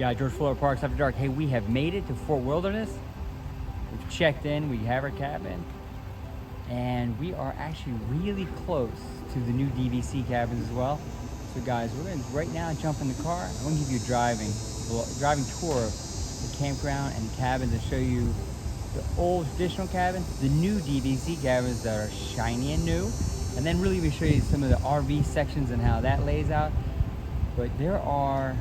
Hey, George Fuller Parks After Dark. Hey, we have made it to Fort Wilderness. We've checked in, we have our cabin, and we are actually really close to the new DVC cabins as well. So guys, we're gonna right now jump in the car. I'm gonna give you a driving tour of the campground and the cabins and show you the old traditional cabins, the new DVC cabins that are shiny and new, and then really even show you some of the RV sections and how that lays out. But there are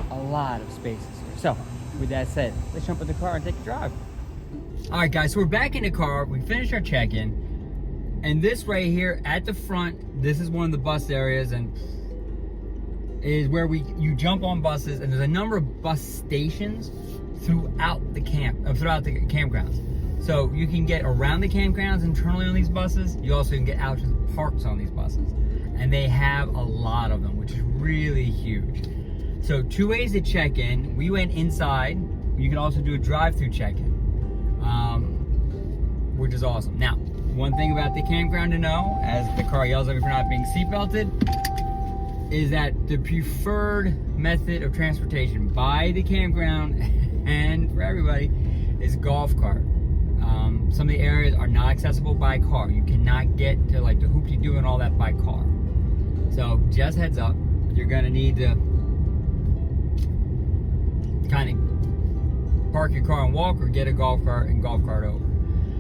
a lot of spaces here. So with that said, let's jump in the car and take a drive. All right guys, so we're back in the car. We finished our check-in, and this right here at the front, this is one of the bus areas, and is where you jump on buses, and there's a number of bus stations throughout the campgrounds. So you can get around the campgrounds internally on these buses. You also can get out to the parks on these buses, and they have a lot of them, which is really huge. So 2 ways to check in. We went inside. You can also do a drive-through check-in, which is awesome. Now, one thing about the campground to know, as the car yells at me for not being seatbelted, is that the preferred method of transportation by the campground and for everybody is golf cart. Some of the areas are not accessible by car. You cannot get to like the hoop-de-doo and all that by car. So just heads up, you're gonna need to kind of park your car and walk, or get a golf cart and golf cart over.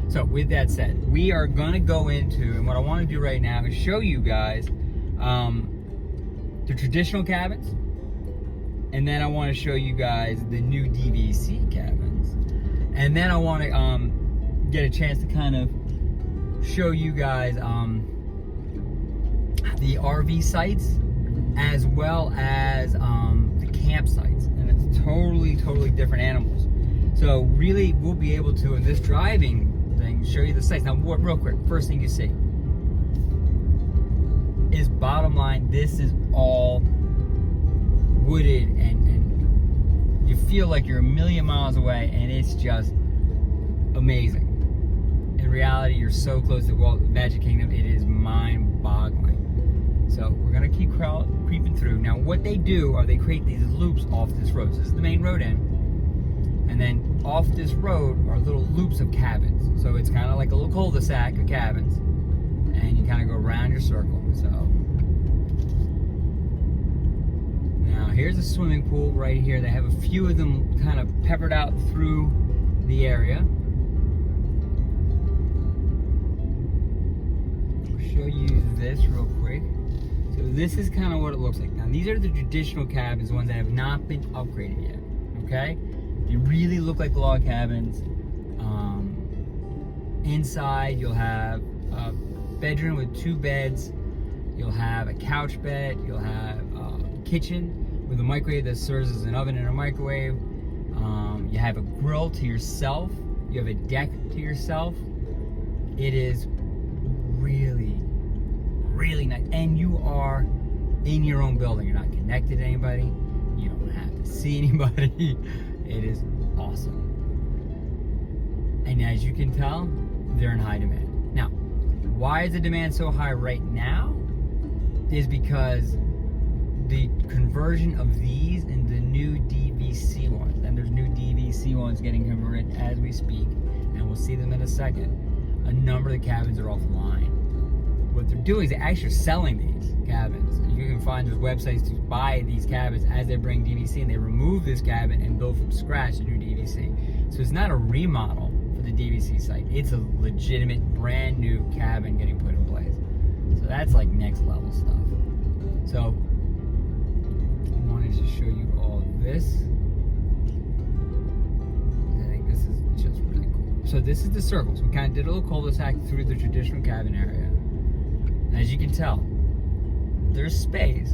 So with that said, we are gonna go into, and what I want to do right now is show you guys the traditional cabins, and then I want to show you guys the new DVC cabins, and then I want to get a chance to kind of show you guys the RV sites as well as the campsites, and it's totally different animals. So really, we'll be able to, in this driving thing, show you the sites. Now, real quick, first thing you see is, bottom line, this is all wooded, and you feel like you're a million miles away, and it's just amazing. In reality, you're so close to Walt, Magic Kingdom, it is mind-boggling. So we're gonna keep creeping through. Now, what they do are they create these loops off this road. So this is the main road end, and then off this road are little loops of cabins. So it's kind of like a little cul-de-sac of cabins, and you kind of go around your circle. So now here's a swimming pool right here. They have a few of them kind of peppered out through the area. I'll show you this real quick. So this is kind of what it looks like. Now these are the traditional cabins, the ones that have not been upgraded yet, okay? They really look like log cabins. Inside you'll have a bedroom with 2 beds. You'll have a couch bed. You'll have a kitchen with a microwave that serves as an oven and a microwave. You have a grill to yourself. You have a deck to yourself. It is really nice, and you are in your own building. You're not connected to anybody. You don't have to see anybody. It is awesome. And as you can tell, they're in high demand. Now, why is the demand so high right now? Is because the conversion of these and the new DVC ones, and there's new DVC ones getting converted as we speak, and we'll see them in a second. A number of the cabins are offline. What they're doing is they're actually selling these. cabins. You can find those websites to buy these cabins as they bring DVC, and they remove this cabin and build from scratch a new DVC. So it's not a remodel for the DVC site. It's a legitimate brand new cabin getting put in place. So that's like next level stuff. So I wanted to show you all this. I think this is just really cool. So this is the circle. So we kind of did a little cul-de-sac through the traditional cabin area. And as you can tell, there's space.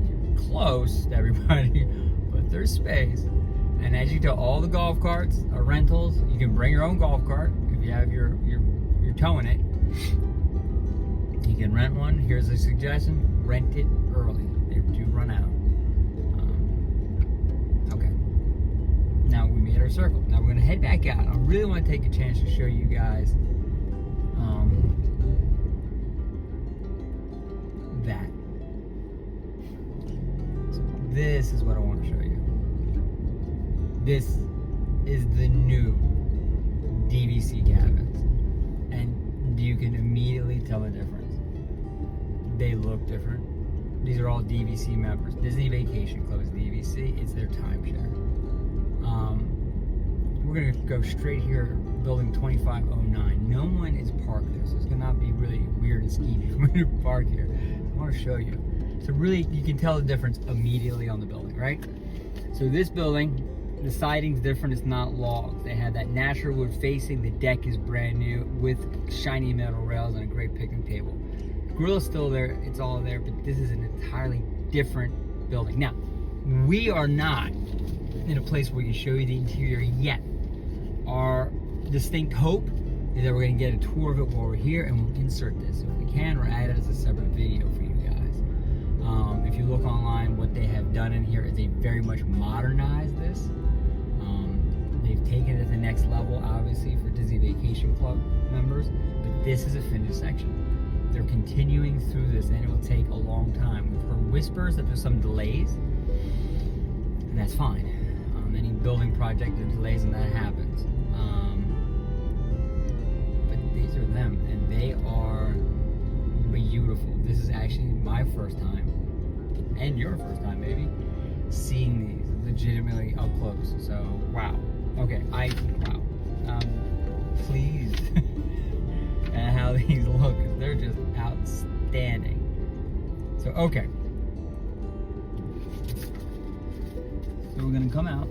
You're close to everybody, but there's space. And as you can tell, all the golf carts are rentals. You can bring your own golf cart if you have your towing it. You can rent one. Here's a suggestion: rent it early. They do run out. Okay. Now we made our circle. Now we're gonna head back out. I really want to take a chance to show you guys that. So this is what I want to show you. This is the new DVC cabins, and you can immediately tell the difference. They look different. These are all DVC members. Disney Vacation Club is DVC. It's their timeshare. We're gonna go straight here, building 2509. No one is parked there, so it's gonna not be really weird and skeevy for me to park here. I want to show you. So really, you can tell the difference immediately on the building, right? So this building, the siding's different. It's not logs. They have that natural wood facing. The deck is brand new with shiny metal rails and a great picnic table. The grill is still there. It's all there, but this is an entirely different building. Now, we are not in a place where we can show you the interior yet. Our distinct hope is that we're going to get a tour of it while we're here, and we'll insert this. So if we can, or add it as a separate video for you guys. If you look online, what they have done in here is they very much modernized this. They've taken it to the next level, obviously, for Disney Vacation Club members, but this is a finished section. They're continuing through this, and it will take a long time. We've heard whispers that there's some delays, and that's fine. Any building project, there's delays, and that happens. But these are them, and they are beautiful. This is actually my first time, and your first time maybe, seeing these legitimately up close. So wow. Okay, wow. Pleased at how these look. They're just outstanding. So okay. So we're gonna come out.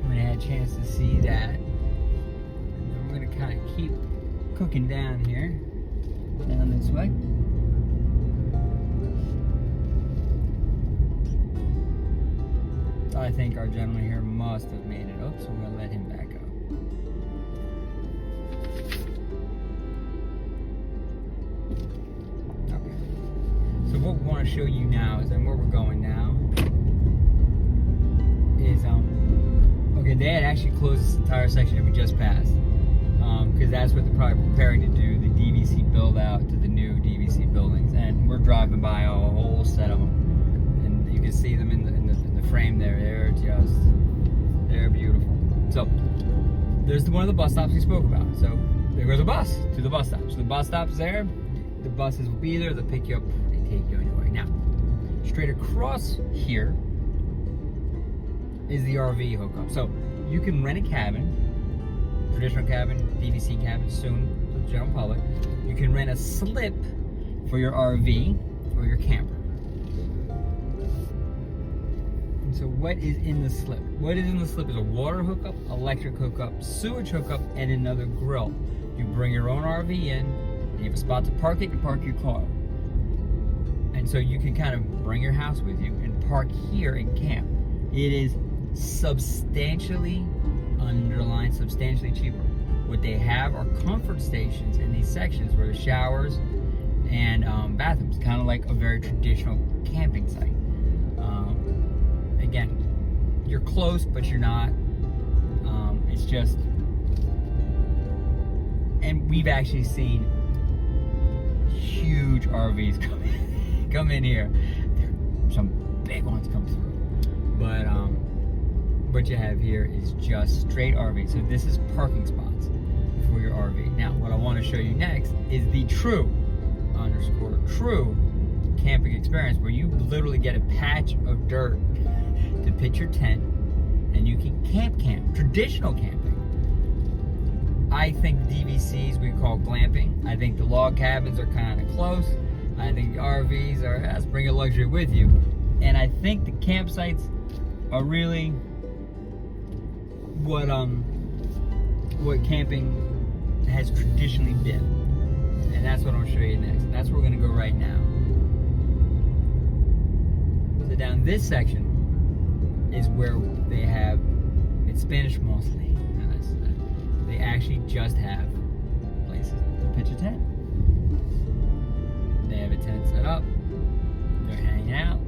When I had a chance to see that, and then we're gonna kind of keep cooking down here, down this way. I think our gentleman here must have made it up, so we're gonna let him back up. Okay. So what we want to show you now is, and where we're going now is okay, they had actually closed this entire section that we just passed, because that's what they're probably preparing to do, the DVC build out to the new DVC buildings, and we're driving by a whole set of them, and you can see them in the frame there. They're beautiful. So there's one of the bus stops we spoke about. So there goes a bus to the bus stop. So the bus stop's there. The buses will be there. They'll pick you up. They take you anyway. Now, straight across here is the RV hookup. So you can rent a cabin, traditional cabin, DVC cabin, soon to the general public. You can rent a slip for your RV or your camper. So what is in the slip? What is in the slip is a water hookup, electric hookup, sewage hookup, and another grill. You bring your own RV in, and you have a spot to park it, and park your car. And so you can kind of bring your house with you and park here and camp. It is substantially, underlined, substantially cheaper. What they have are comfort stations in these sections where there's showers and bathrooms, kind of like a very traditional camping site. Again, you're close, but you're not. It's just, and we've actually seen huge RVs come in here. There are some big ones come through, but what you have here is just straight RVs. So this is parking spots for your RV. Now, what I want to show you next is the true camping experience, where you literally get a patch of dirt to pitch your tent, and you can camp, traditional camping. I think DVCs we call glamping. I think the log cabins are kind of close. I think the RVs are, let's bring your luxury with you. And I think the campsites are really what camping has traditionally been. And that's what I'm gonna show you next. And that's where we're gonna go right now. So down this section is where they have, it's Spanish mostly. They actually just have places to pitch a tent. They have a tent set up. They're hanging out.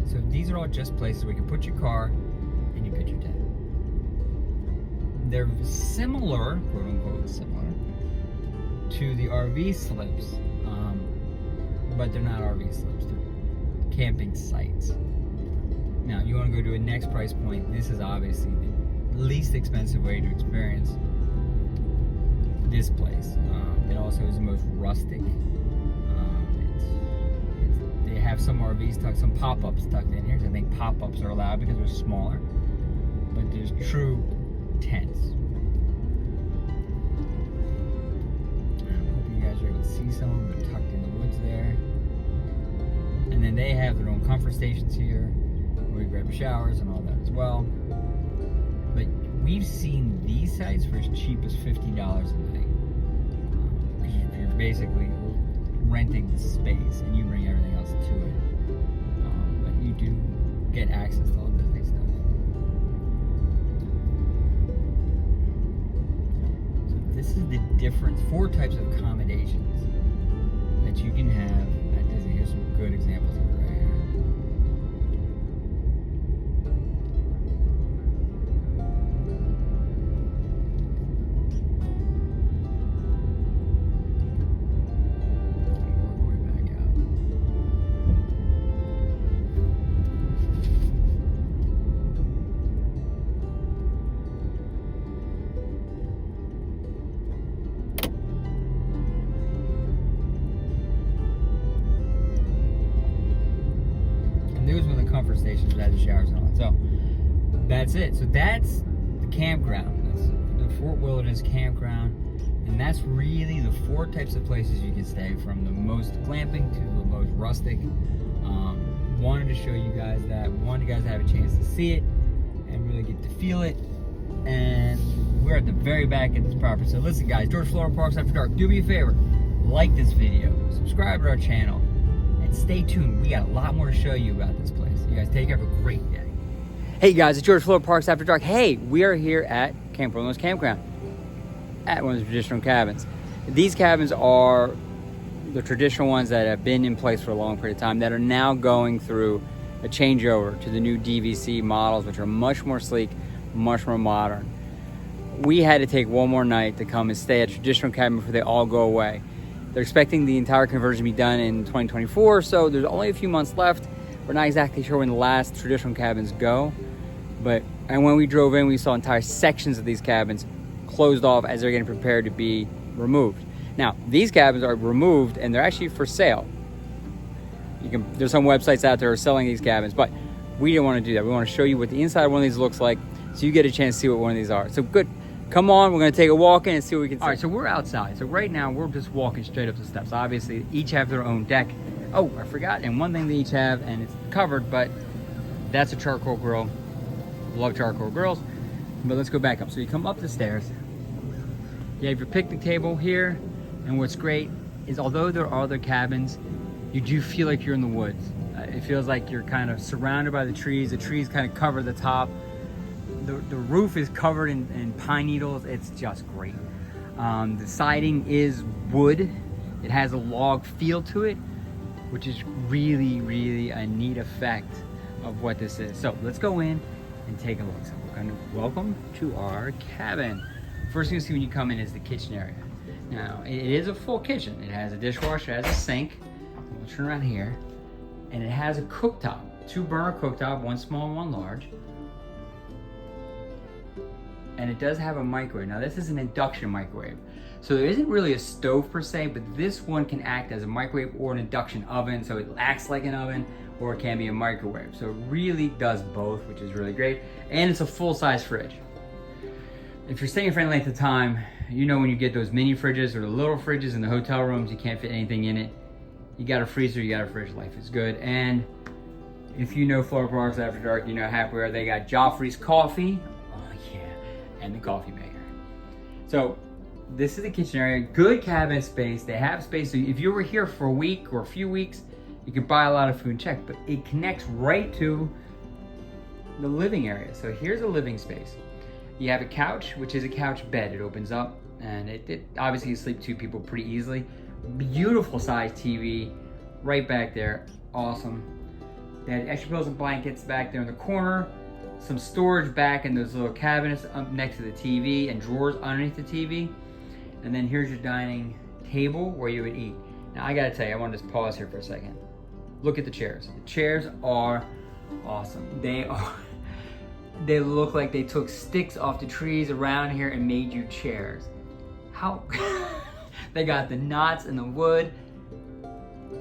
So these are all just places where you can put your car and you pitch your tent. They're similar, quote unquote similar, to the RV slips, but they're not RV slips. They're camping sites. Now, you want to go to a next price point. This is obviously the least expensive way to experience this place. It also is the most rustic. They have some RVs some pop-ups tucked in here, because I think pop-ups are allowed because they're smaller. But there's true tents. I'm hoping you guys are able to see some of them. They're tucked in the woods there. And then they have their own comfort stations here, where you grab showers and all that as well. But we've seen these sites for as cheap as $50 a night. Because you're basically renting the space and you bring everything else to it. But you do get access to all this nice stuff. So this is the different 4 types of accommodations that you can have at Disney. Here's some good examples of it right here. Comfort stations that have the showers and all that. So that's it. So that's the campground. That's the Fort Wilderness Campground, and that's really the 4 types of places you can stay, from the most glamping to the most rustic. Wanted to show you guys that. Wanted you guys to have a chance to see it and really get to feel it. And we're at the very back of this property. So listen, guys, George Florida Parks After Dark. Do me a favor, like this video, subscribe to our channel, and stay tuned. We got a lot more to show you about this place. You guys take care. Have a great day. Hey guys, it's George Florida Parks After Dark. Hey, we are here at Wilderness Campground, at one of the traditional cabins. These cabins are the traditional ones that have been in place for a long period of time, that are now going through a changeover to the new DVC models, which are much more sleek, much more modern. We had to take one more night to come and stay at a traditional cabin before they all go away. They're expecting the entire conversion to be done in 2024, so there's only a few months left. We're not exactly sure when the last traditional cabins go, and when we drove in, we saw entire sections of these cabins closed off as they're getting prepared to be removed. Now, these cabins are removed and they're actually for sale. There's some websites out there are selling these cabins, but we didn't want to do that. We want to show you what the inside of one of these looks like, so you get a chance to see what one of these are. So good. Come on, we're going to take a walk in and see what we can see. All right, so we're outside. So right now, we're just walking straight up the steps. Obviously, each have their own deck. Oh, I forgot. And one thing they each have, and it's covered, but that's a charcoal grill. Love charcoal grills. But let's go back up. So you come up the stairs. You have your picnic table here. And what's great is, although there are other cabins, you do feel like you're in the woods. It feels like you're kind of surrounded by the trees. The trees kind of cover the top. The roof is covered in pine needles. It's just great. The siding is wood. It has a log feel to it, which is really, really a neat effect of what this is. So let's go in and take a look. So we're gonna welcome to our cabin. First thing you see when you come in is the kitchen area. Now, it is a full kitchen. It has a dishwasher, it has a sink. We'll turn around here. And it has a cooktop, 2 burner cooktop, one small and one large. and it does have a microwave. Now this is an induction microwave. So there isn't really a stove per se, but this one can act as a microwave or an induction oven. So it acts like an oven, or it can be a microwave. So it really does both, which is really great. And it's a full-size fridge. If you're staying for any length of time, you know when you get those mini fridges or the little fridges in the hotel rooms, you can't fit anything in it. You got a freezer, you got a fridge, life is good. And if you know Florida Parks After Dark, you know Happyware, they got Joffrey's coffee. Oh yeah, and the coffee maker. So this is the kitchen area, good cabin space. They have space, so if you were here for a week or a few weeks, you can buy a lot of food and check, but it connects right to the living area. So here's a living space. You have a couch, which is a couch bed. It opens up, and it obviously you sleep two people pretty easily. Beautiful size TV right back there, awesome. They had extra pillows and blankets back there in the corner. Some storage back in those little cabinets up next to the TV and drawers underneath the TV. And then here's your dining table where you would eat. Now I gotta tell you, I want to just pause here for a second. Look at the chairs. The chairs are awesome. They look like they took sticks off the trees around here and made you chairs. How? They got the knots in the wood.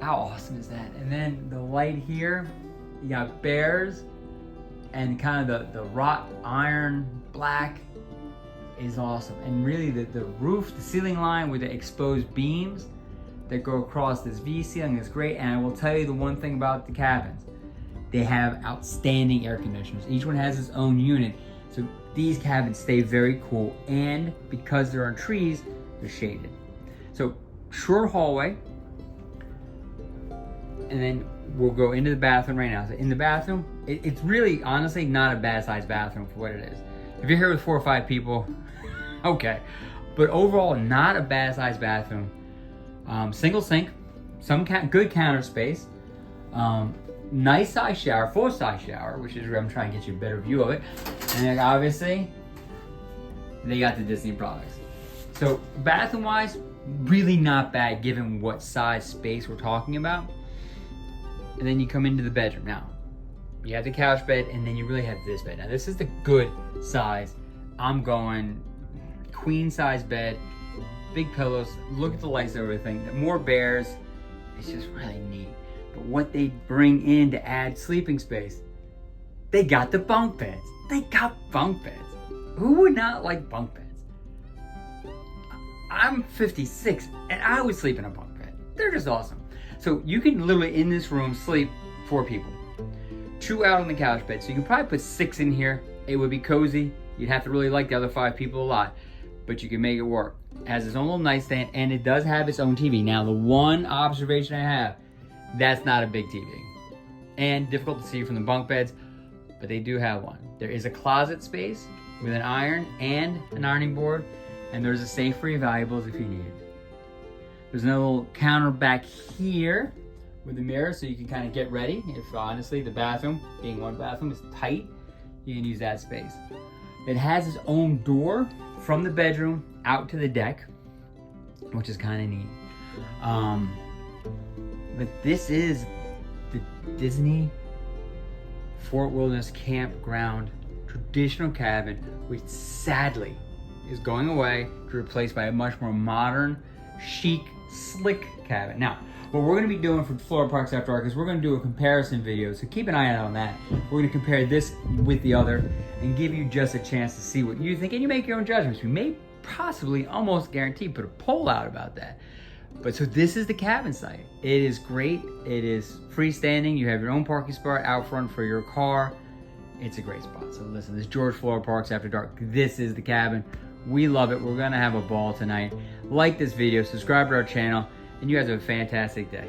How awesome is that? And then the light here, you got bears and kind of the wrought iron black is awesome. And really the roof, the ceiling line with the exposed beams that go across this V ceiling is great. And I will tell you the one thing about the cabins. They have outstanding air conditioners. Each one has its own unit. So these cabins stay very cool, and because they're on trees, they're shaded. So short hallway, and then we'll go into the bathroom right now. So in the bathroom, it's really honestly not a bad sized bathroom for what it is. If you're here with 4 or 5 people, okay. But overall, not a bad sized bathroom. Single sink, some good counter space. Nice size shower, full size shower, which is where I'm trying to get you a better view of it. And then obviously, they got the Disney products. So bathroom wise, really not bad given what size space we're talking about. And then you come into the bedroom. Now, you have the couch bed, and then you really have this bed. Now this is the good size. I'm going queen size bed, big pillows, look at the lights and everything. More bears, it's just really neat. But what they bring in to add sleeping space, they got the bunk beds. They got bunk beds. Who would not like bunk beds? I'm 56 and I would sleep in a bunk bed. They're just awesome. So you can literally in this room sleep 4 people. 2 out on the couch bed. So you can probably put 6 in here. It would be cozy. You'd have to really like the other 5 people a lot, but you can make it work. It has its own little nightstand, and it does have its own TV. Now the one observation I have, that's not a big TV. And difficult to see from the bunk beds, but they do have one. There is a closet space with an iron and an ironing board, and there's a safe for your valuables if you need it. There's another little counter back here with a mirror so you can kind of get ready. If honestly the bathroom, being one bathroom, is tight, you can use that space. It has its own door from the bedroom out to the deck, which is kind of neat. But this is the Disney Fort Wilderness Campground traditional cabin, which sadly is going away to be replaced by a much more modern, chic, slick cabin. Now, what we're going to be doing for Florida Parks After Dark is we're going to do a comparison video, so keep an eye out on that. We're going to compare this with the other and give you just a chance to see what you think, and you make your own judgments. We may possibly, almost guaranteed, put a poll out about that. But so this is the cabin site. It is great. It is freestanding. You have your own parking spot out front for your car. It's a great spot. So listen, this is George Florida Parks After Dark. This is the cabin. We love it. We're gonna have a ball tonight. Like this video, subscribe to our channel, and you guys have a fantastic day.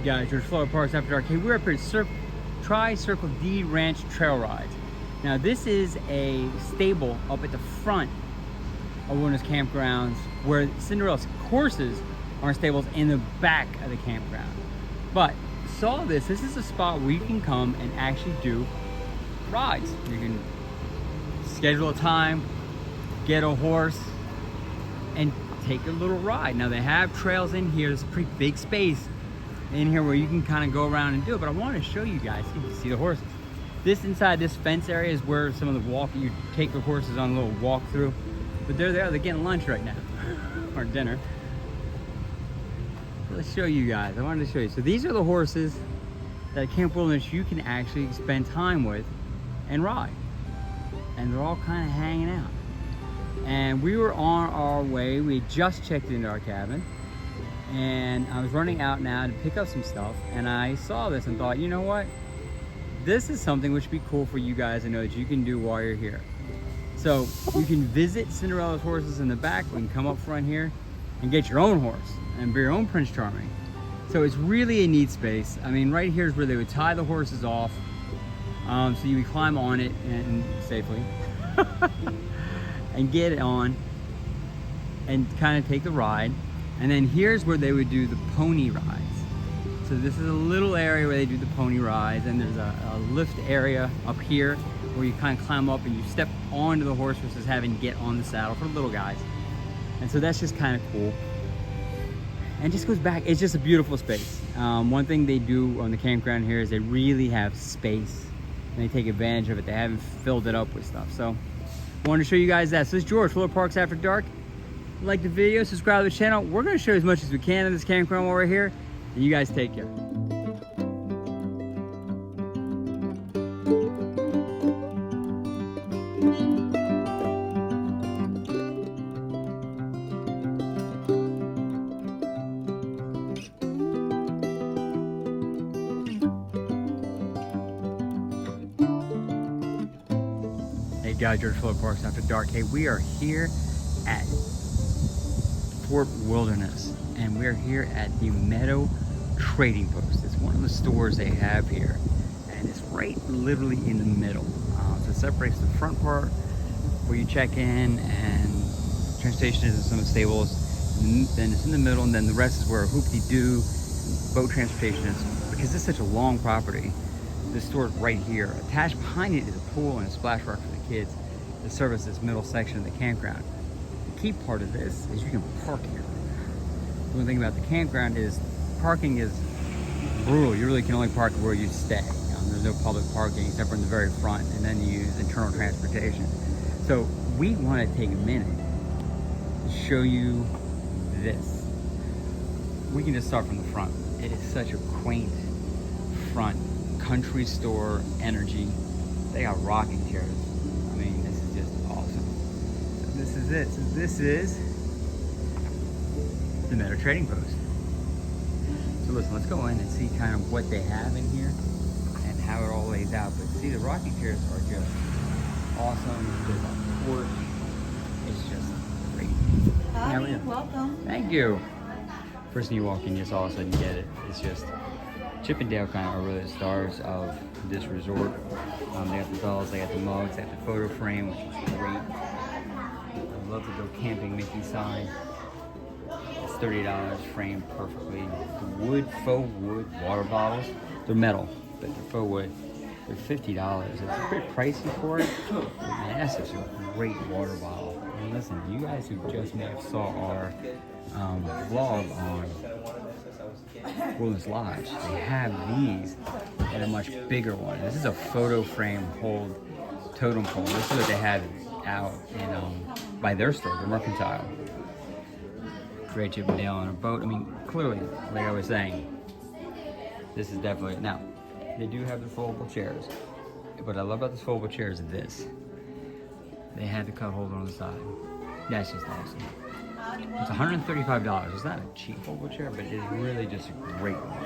guys, George Florida Parks After Dark. Hey, we're up here at Tri-Circle D Ranch Trail Rides. Now this is a stable up at the front of Wilderness Campgrounds where Cinderella's horses are stables in the back of the campground. But saw this is a spot where you can come and actually do rides. You can schedule a time, get a horse, and take a little ride. Now they have trails in here. There's a pretty big space in here where you can kind of go around and do it, but I want to show you guys so you can see the horses. This inside this fence area is where some of the you take the horses on a little walk through, but they're there, they're getting lunch right now, or dinner. So let's show you guys. I wanted to show you. So these are the horses that Camp Wilderness you can actually spend time with and ride. And they're all kind of hanging out. And we were on our way. We had just checked into our cabin. And I was running out now to pick up some stuff. And I saw this and thought, you know what? This is something which would be cool for you guys to know that you can do while you're here. So you can visit Cinderella's horses in the back. We can come up front here and get your own horse and be your own Prince Charming. So it's really a neat space. I mean, right here is where they would tie the horses off. So you would climb on it and safely and get it on and kind of take the ride. And then here's where they would do the pony rides. So this is a little area where they do the pony rides, and there's a lift area up here where you kind of climb up and you step onto the horse versus having to get on the saddle for the little guys. And so that's just kind of cool. And just goes back, it's just a beautiful space. One thing they do on the campground here is they really have space. And they take advantage of it. They haven't filled it up with stuff. So I wanted to show you guys that. So this is George, Florida Parks After Dark. Like the video, subscribe to the channel. We're going to show you as much as we can of this campground while we're here. And you guys take care. Hey guys, George Florida Parks After Dark. Hey, we are here at Fort Wilderness, and we're here at the Meadow Trading Post. It's one of the stores they have here, and it's right literally in the middle. So it separates the front part where you check in and transportation is in some of the stables, and then it's in the middle, and then the rest is where hoop-de-doo boat transportation is. Because this is such a long property, this store is right here. Attached behind it is a pool and a splash park for the kids to service this middle section of the campground. The key part of this is you can park here. The one thing about the campground is parking is brutal. You really can only park where you stay. There's no public parking except for in the very front, and then you use internal transportation. So we want to take a minute to show you this. We can just start from the front. It is such a quaint front, country store energy. They got rocking chairs. I mean, this is just awesome. So this is it. So this is the Meadow Trading Post. So listen, let's go in and see kind of what they have in here and how it all lays out. But see, the rocking chairs are just awesome. There's a porch. It's just great. Howdy, welcome. Thank you. First thing you walk in, just all of a sudden you get it. It's just Chip and Dale kind of are really the stars of this resort. They got the bells, they got the mugs, they got the photo frame, which is great. I love to go camping Mickey sign. It's $30 framed perfectly. The wood, faux wood water bottles, they're metal, but they're faux wood. They're $50. It's a bit pricey for it. But man, that's such a great water bottle. And listen, you guys who just may have saw our vlog on Wilderness Lodge, they have these and a much bigger one. This is a photo frame hold totem pole. This is what they have out in by their store, the Mercantile. Great Chip and Dale on a boat. I mean, clearly, like I was saying, this is definitely, now, they do have the foldable chairs. What I love about this foldable chair is this. They had the cup holder on the side. That's just awesome. It's $135. It's not a cheap foldable chair, but it's really just a great one.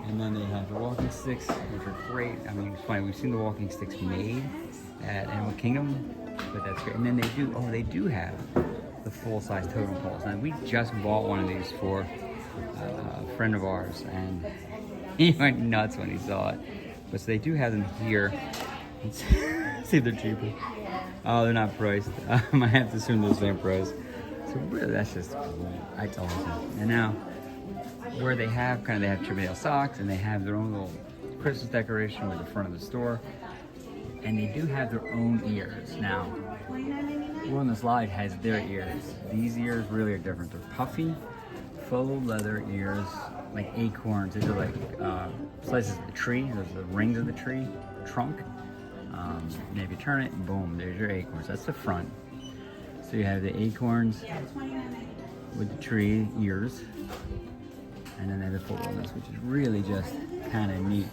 And then they have the walking sticks, which are great. I mean, it's funny, we've seen the walking sticks made at Animal Kingdom, but that's great. And then they do have the full-size totem poles. Now, we just bought one of these for a friend of ours, and he went nuts when he saw it. But so they do have them here. Let's see if they're cheaper. Oh, they're not priced. I have to assume they're the same price. So really, that's just cool. That's awesome. And now, where they have they have Chippendale socks, and they have their own little Christmas decoration with the front of the store, and they do have their own ears. Now, Wilderness Lodge has their ears. These ears really are different. They're puffy, faux leather ears, like acorns. These are like slices of the tree. There's the rings of the tree, trunk. And if you turn it, boom, there's your acorns. That's the front. So you have the acorns with the tree ears, and then they have the full wilderness, which is really just kind of neat.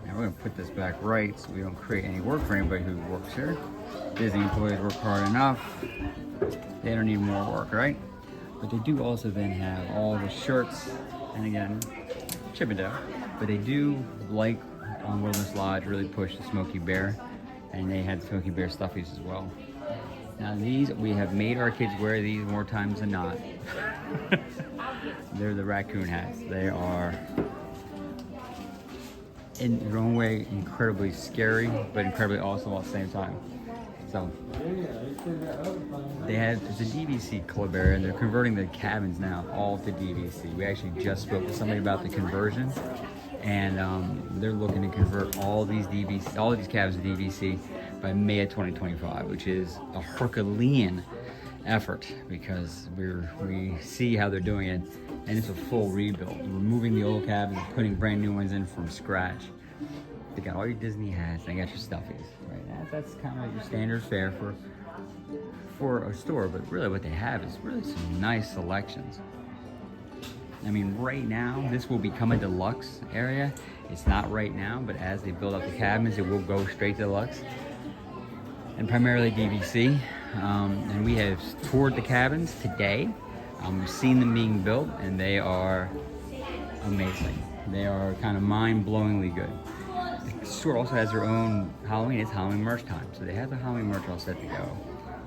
Now we're gonna put this back right so we don't create any work for anybody who works here. Disney employees work hard enough. They don't need more work, right? But they do also then have all the shirts, and again, Chippendale. But they do, like on Wilderness Lodge, really push the Smokey Bear, and they had Smokey Bear stuffies as well. Now these, we have made our kids wear these more times than not. They're the raccoon hats. They are, in their own way, incredibly scary, but incredibly awesome all at the same time. So, they have, it's a DVC club area, and they're converting the cabins now all to DVC. We actually just spoke to somebody about the conversion, and they're looking to convert all these cabins to DVC by May of 2025, which is a Herculean effort because we see how they're doing it, and it's a full rebuild. Removing the old cabins, putting brand new ones in from scratch. They got all your Disney hats, they got your stuffies, right? That's kind of like your standard fare for a store, but really what they have is really some nice selections. I mean, right now, this will become a deluxe area. It's not right now, but as they build up the cabins, it will go straight to deluxe. And primarily DVC. And we have toured the cabins today. We've seen them being built, and they are amazing. They are kind of mind-blowingly good. The store also has their own Halloween. It's Halloween merch time, so they have the Halloween merch all set to go.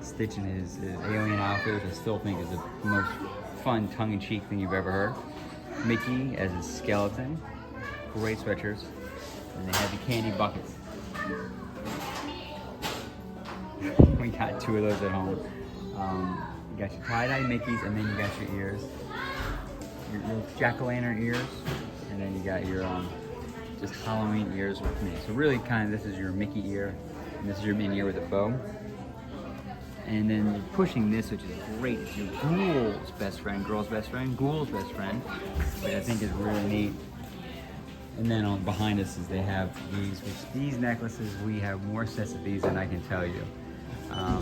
Stitch in his alien outfit, which I still think is the most fun tongue-in-cheek thing you've ever heard. Mickey as a skeleton. Great sweatshirts. And they have the candy buckets. We got 2 of those at home. You got your tie-dye Mickeys, and then you got your ears. Your jack-o'-lantern ears. And then you got your just Halloween ears with me. So really kind of, this is your Mickey ear, and this is your Minnie ear with a bow. And then you're pushing this, which is great. It's your Ghoul's best friend, girl's best friend, Ghoul's best friend, which I think is really neat. And then behind us is they have these necklaces. We have more sets of these than I can tell you.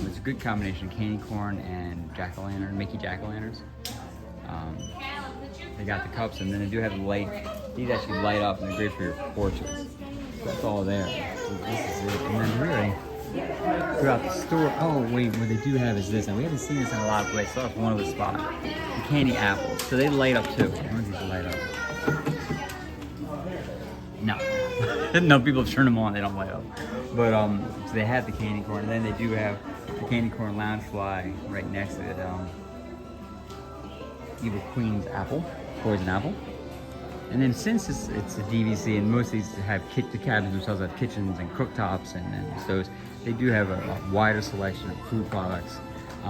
It's a good combination of candy corn and jack-o'-lantern, Mickey jack-o'-lanterns. They got the cups, and then they do have the light. These actually light up, and they're great for your porches. So that's all there. So this is it. And then really, throughout the store, oh wait, what they do have is this, and we haven't seen this in a lot of places. So that's one of the spots. The candy apples. So they light up too. One of these light up. No. No, people have turned them on, they don't light up. But so they have the candy corn, and then they do have the candy corn loungefly right next to it. Evil Queen's apple, poison apple. And then since it's a DVC, and most of these have the cabins themselves have kitchens and cooktops and stoves, they do have a wider selection of food products.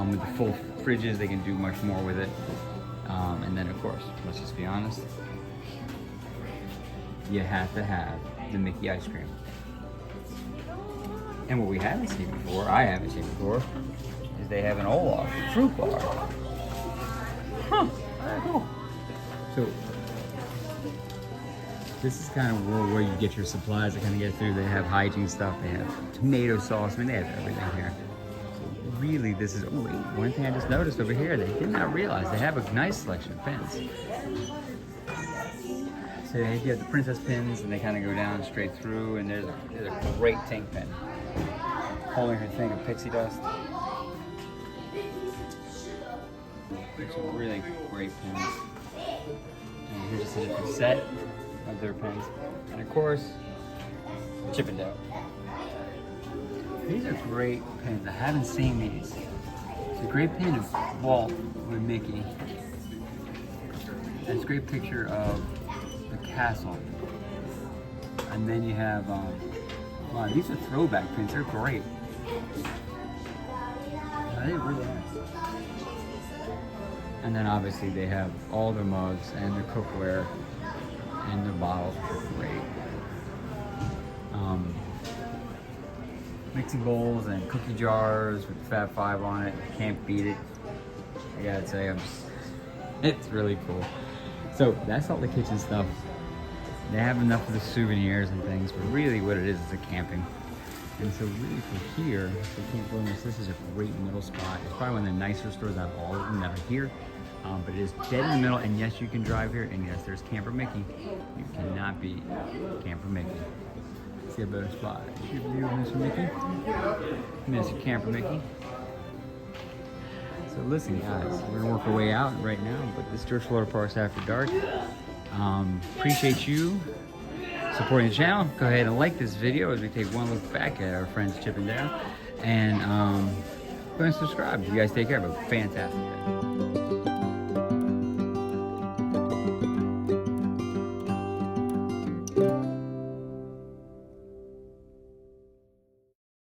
With the full fridges, they can do much more with it. And then of course, let's just be honest, you have to have the Mickey ice cream. And what we haven't seen before, I haven't seen before, is they have an Olaf fruit bar. Huh, very cool. So, this is kind of where you get your supplies to kind of get through. They have hygiene stuff, they have tomato sauce, I mean, they have everything here. So really, this is, oh wait, one thing I just noticed over here, they did not realize they have a nice selection of pins. So you have the princess pins, and they kind of go down straight through, and there's a great tank pin. Holding her thing of pixie dust. There's some really great pins. And here's just a different set of their pins. And of course, Chippendale. These are great pins. I haven't seen these. It's a great pin of Walt with Mickey. And it's a great picture of the castle. And then you have, wow, these are throwback prints. They're great. They're really nice. And then obviously they have all their mugs and their cookware and their bottles, which are great. Mixing bowls and cookie jars with Fab 5 on it. Can't beat it. I gotta say, it's really cool. So that's all the kitchen stuff. They have enough of the souvenirs and things, but really what it is a camping. And so really for here, for Camp Wilderness, this is a great middle spot. It's probably one of the nicer stores out of all of them that are here. But it is dead in the middle, and yes, you can drive here, and yes, there's Camper Mickey. You cannot beat Camper Mickey. See a better spot. Shoot you, Mr. Mickey. Mr. Camper Mickey. So listen, guys, we're gonna work our way out right now, but this Church Florida Parks After Dark. Appreciate you supporting the channel. Go ahead and like this video as we take one look back at our friends Chip and Dale. And go ahead and subscribe. You guys take care. Have a fantastic day.